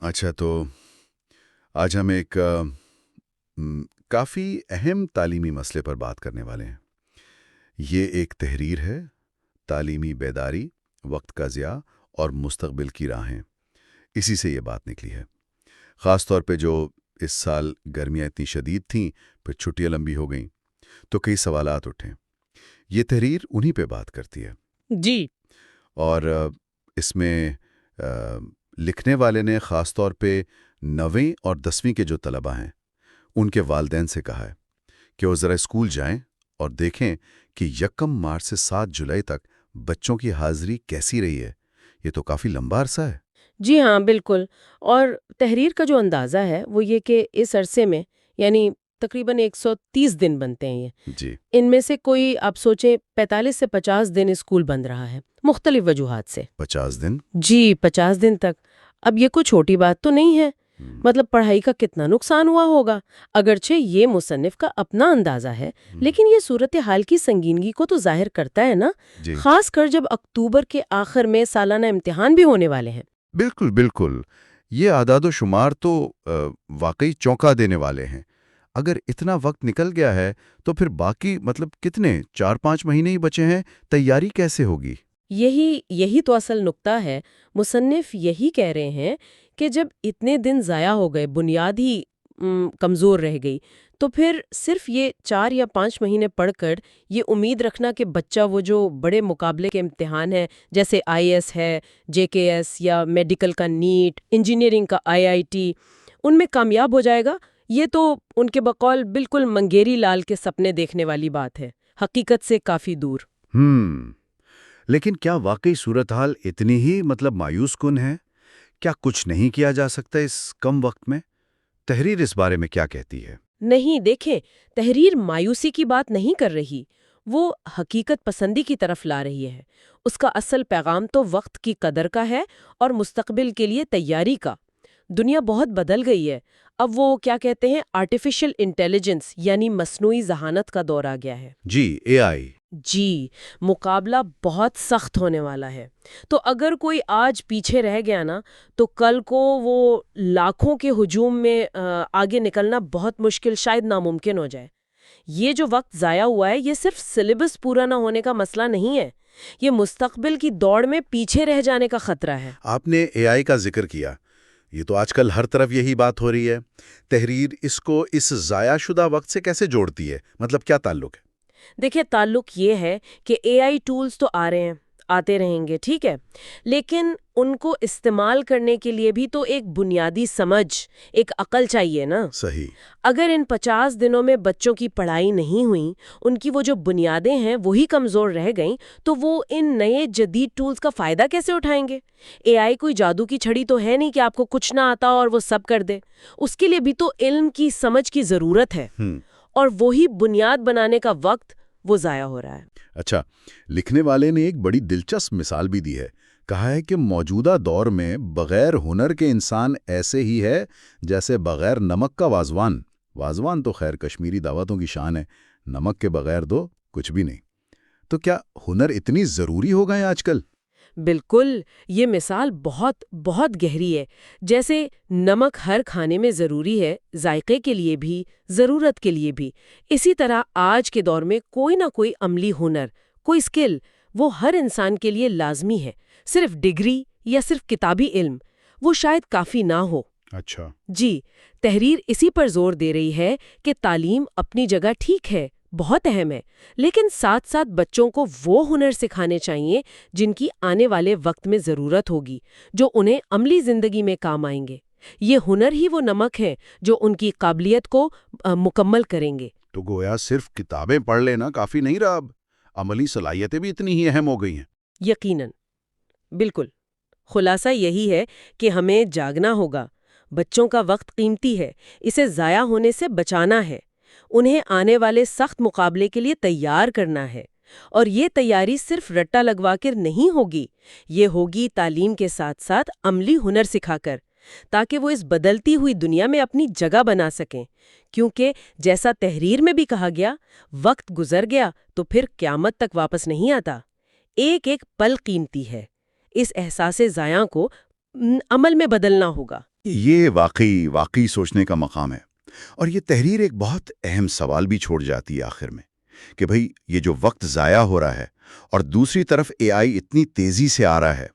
اچھا تو آج ہم ایک کافی اہم تعلیمی مسئلے پر بات کرنے والے ہیں۔ یہ ایک تحریر ہے، تعلیمی بیداری، وقت کا ضیاع اور مستقبل کی راہیں۔ اسی سے یہ بات نکلی ہے، خاص طور پہ جو اس سال گرمیاں اتنی شدید تھیں، پھر چھٹیاں لمبی ہو گئیں، تو کئی سوالات اٹھیں۔ یہ تحریر انہی پہ بات کرتی ہے جی اور اس میں لکھنے والے نے خاص طور پہ 9ویں اور 10ویں کے جو طلبہ ہیں ان کے والدین سے کہا ہے کہ وہ ذرا اسکول جائیں اور دیکھیں کہ 1 مارچ سے 7 جولائی تک بچوں کی حاضری کیسی رہی ہے۔ یہ تو کافی لمبا عرصہ ہے۔ جی ہاں بالکل۔ اور تحریر کا جو اندازہ ہے وہ یہ کہ اس عرصے میں یعنی تقریباً 130 دن بنتے ہیں یہ، جی، ان میں سے کوئی آپ سوچیں 45 سے 50 دن اسکول بند رہا ہے مختلف وجوہات سے۔ 50 دن؟ جی 50 دن تک۔ اب یہ کوئی چھوٹی بات تو نہیں ہے، مطلب پڑھائی کا کتنا نقصان ہوا ہوگا۔ اگرچہ یہ مصنف کا اپنا اندازہ ہے لیکن یہ صورتحال کی سنگینی کو تو ظاہر کرتا ہے نا، جی خاص کر جب اکتوبر کے آخر میں سالانہ امتحان بھی ہونے والے ہیں۔ بالکل بالکل، یہ اعداد و شمار تو واقعی چونکا دینے والے ہیں۔ اگر اتنا وقت نکل گیا ہے تو پھر باقی مطلب کتنے 4-5 مہینے ہی بچے ہیں، تیاری کیسے ہوگی؟ یہی تو اصل نقطہ ہے۔ مصنف یہی کہہ رہے ہیں کہ جب اتنے دن ضائع ہو گئے، بنیاد ہی کمزور رہ گئی، تو پھر صرف یہ 4 یا 5 مہینے پڑھ کر یہ امید رکھنا کہ بچہ وہ جو بڑے مقابلے کے امتحان ہیں جیسے IAS ہے، JKS یا میڈیکل کا نیٹ، انجینئرنگ کا IIT، ان میں کامیاب ہو جائے گا، یہ تو ان کے بقول بالکل منگیری لال کے سپنے دیکھنے والی بات ہے، حقیقت سے کافی دور۔ لیکن کیا واقعی صورتحال اتنی ہی مایوس کن ہے؟ کیا کچھ نہیں کیا جا سکتا اس کم وقت میں؟ تحریر اس بارے میں کیا کہتی ہے؟ نہیں، دیکھیں، تحریر مایوسی کی بات نہیں کر رہی، وہ حقیقت پسندی کی طرف لا رہی ہے۔ اس کا اصل پیغام تو وقت کی قدر کا ہے اور مستقبل کے لیے تیاری کا۔ دنیا بہت بدل گئی ہے، اب وہ کیا کہتے ہیں آرٹیفیشل انٹیلیجنس یعنی مصنوعی ذہانت کا دور آ گیا ہے۔ جی AI۔ جی، مقابلہ بہت سخت ہونے والا ہے۔ تو اگر کوئی آج پیچھے رہ گیا نا، تو کل کو وہ لاکھوں کے ہجوم میں آگے نکلنا بہت مشکل، شاید ناممکن ہو جائے۔ یہ جو وقت ضائع ہوا ہے یہ صرف سلیبس پورا نہ ہونے کا مسئلہ نہیں ہے، یہ مستقبل کی دوڑ میں پیچھے رہ جانے کا خطرہ ہے۔ آپ نے AI کا ذکر کیا، یہ تو آج کل ہر طرف یہی بات ہو رہی ہے۔ تحریر اس کو اس ضائع شدہ وقت سے کیسے جوڑتی ہے؟ مطلب کیا تعلق ہے؟ دیکھیں، تعلق یہ ہے کہ AI ٹولز تو آ رہے ہیں، آتے رہیں گے، ٹھیک ہے، لیکن ان کو استعمال کرنے کے لیے بھی تو ایک بنیادی سمجھ، ایک عقل چاہیے نا۔ صحیح۔ اگر ان 50 دنوں میں بچوں کی پڑھائی نہیں ہوئی، ان کی وہ جو بنیادیں ہیں وہی کمزور رہ گئیں، تو وہ ان نئے جدید ٹولز کا فائدہ کیسے اٹھائیں گے؟ AI کوئی جادو کی چھڑی تو ہے نہیں کہ آپ کو کچھ نہ آتا اور وہ سب کر دے۔ اس کے لیے بھی تو علم کی سمجھ کی ضرورت ہے، اور وہی بنیاد بنانے کا وقت وہ ضائع ہو رہا ہے۔ اچھا، لکھنے والے نے ایک بڑی دلچسپ مثال بھی دی ہے۔ کہا ہے کہ موجودہ دور میں بغیر ہنر کے انسان ایسے ہی ہے جیسے بغیر نمک کا وازوان۔ وازوان تو خیر کشمیری دعوتوں کی شان ہے، نمک کے بغیر دو کچھ بھی نہیں۔ تو کیا ہنر اتنی ضروری ہو گئے آج کل؟ بالکل، یہ مثال بہت بہت گہری ہے۔ جیسے نمک ہر کھانے میں ضروری ہے، ذائقے کے لیے بھی، ضرورت کے لیے بھی، اسی طرح آج کے دور میں کوئی نہ کوئی عملی ہنر، کوئی اسکل، وہ ہر انسان کے لیے لازمی ہے۔ صرف ڈگری یا صرف کتابی علم وہ شاید کافی نہ ہو۔ اچھا۔ جی، تحریر اسی پر زور دے رہی ہے کہ تعلیم اپنی جگہ ٹھیک ہے، بہت اہم ہے، لیکن ساتھ ساتھ بچوں کو وہ ہنر سکھانے چاہیے جن کی آنے والے وقت میں ضرورت ہوگی، جو انہیں عملی زندگی میں کام آئیں گے۔ یہ ہنر ہی وہ نمک ہے جو ان کی قابلیت کو مکمل کریں گے۔ تو گویا صرف کتابیں پڑھ لینا کافی نہیں رہا، اب عملی صلاحیتیں بھی اتنی ہی اہم ہو گئی ہیں۔ یقیناً، بالکل۔ خلاصہ یہی ہے کہ ہمیں جاگنا ہوگا۔ بچوں کا وقت قیمتی ہے، اسے ضائع ہونے سے بچانا ہے، انہیں آنے والے سخت مقابلے کے لیے تیار کرنا ہے، اور یہ تیاری صرف رٹا لگوا کر نہیں ہوگی، یہ ہوگی تعلیم کے ساتھ ساتھ عملی ہنر سکھا کر، تاکہ وہ اس بدلتی ہوئی دنیا میں اپنی جگہ بنا سکیں۔ کیونکہ جیسا تحریر میں بھی کہا گیا، وقت گزر گیا تو پھر قیامت تک واپس نہیں آتا، ایک ایک پل قیمتی ہے۔ اس احساس ضائع کو عمل میں بدلنا ہوگا۔ یہ واقعی سوچنے کا مقام ہے، اور یہ تحریر ایک بہت اہم سوال بھی چھوڑ جاتی ہے آخر میں، کہ بھئی یہ جو وقت ضائع ہو رہا ہے اور دوسری طرف اے آئی اتنی تیزی سے آ رہا ہے،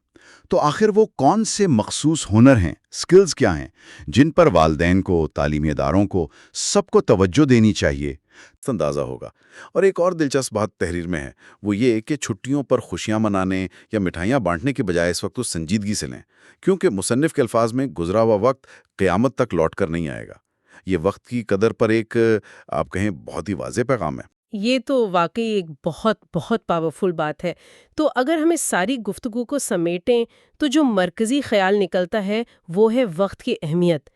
تو آخر وہ کون سے مخصوص ہنر ہیں، سکلز کیا ہیں، جن پر والدین کو، تعلیمی اداروں کو، سب کو توجہ دینی چاہیے؟ اندازہ ہوگا۔ اور ایک اور دلچسپ بات تحریر میں ہے، وہ یہ کہ چھٹیوں پر خوشیاں منانے یا مٹھائیاں بانٹنے کے بجائے اس وقت اس سنجیدگی سے لیں، کیونکہ مصنف کے الفاظ میں گزرا ہوا وقت قیامت تک لوٹ کر نہیں آئے گا۔ یہ وقت کی قدر پر ایک آپ کہیں بہت ہی واضح پیغام ہے۔ یہ تو واقعی ایک بہت بہت پاورفل بات ہے۔ تو اگر ہم اس ساری گفتگو کو سمیٹیں تو جو مرکزی خیال نکلتا ہے وہ ہے وقت کی اہمیت،